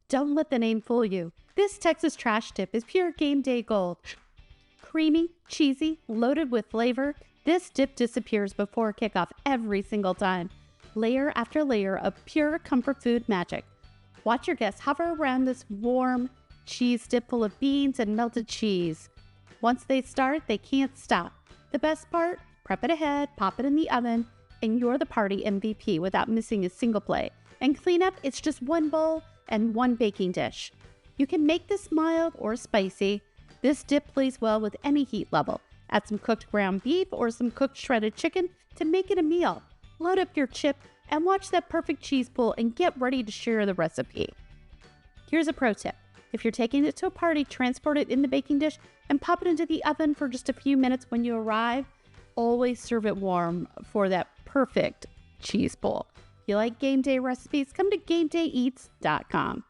Don't let the name fool you. This Texas trash dip is pure game day gold. Creamy, cheesy, loaded with flavor, this dip disappears before kickoff every single time. Layer after layer of pure comfort food magic. Watch your guests hover around this warm cheese dip full of beans and melted cheese. Once they start, they can't stop. The best part? Prep it ahead, pop it in the oven, and you're the party MVP without missing a single play. And cleanup, it's just one bowl and one baking dish. You can make this mild or spicy. This dip plays well with any heat level. Add some cooked ground beef or some cooked shredded chicken to make it a meal. Load up your chip and watch that perfect cheese pull and get ready to share the recipe. Here's a pro tip. If you're taking it to a party, transport it in the baking dish and pop it into the oven for just a few minutes when you arrive. Always serve it warm for that perfect cheese pull. If you like game day recipes, come to GameDayEats.com.